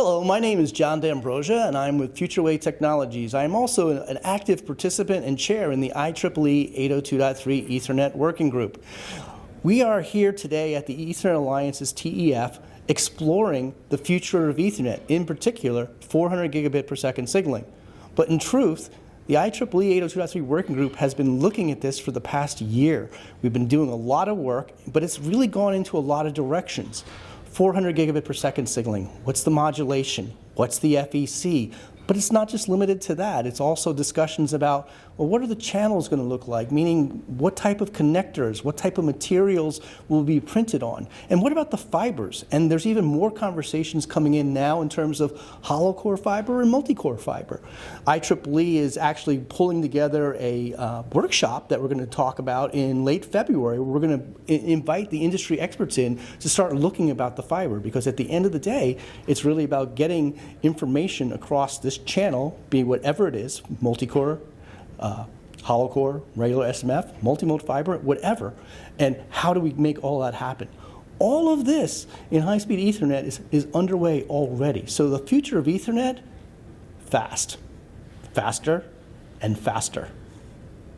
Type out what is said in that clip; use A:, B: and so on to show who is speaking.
A: Hello, my name is John D'Ambrosia, and I'm with FutureWay Technologies. I am also an active participant and chair in the IEEE 802.3 Ethernet Working Group. We are here today at the Ethernet Alliance's TEF exploring the future of Ethernet, in particular 400 gigabit per second signaling. But in truth, the IEEE 802.3 Working Group has been looking at this for the past year. We've been doing a lot of work, but it's really gone into a lot of directions. 400 gigabit per second signaling, what's the modulation, what's the FEC? But it's not just limited to that. It's also discussions about, well, what are the channels going to look like? Meaning, what type of connectors, what type of materials will be printed on? And what about the fibers? And there's even more conversations coming in now in terms of hollow core fiber and multi-core fiber. IEEE is actually pulling together a workshop that we're going to talk about in late February. We're going to invite the industry experts in to start looking about the fiber, because at the end of the day, it's really about getting information across this channel, be whatever it is, multi-core, hollow core, regular SMF, multimode fiber, whatever, and how do we make all that happen? All of this in high-speed Ethernet is underway already. So the future of Ethernet, fast, faster, and faster.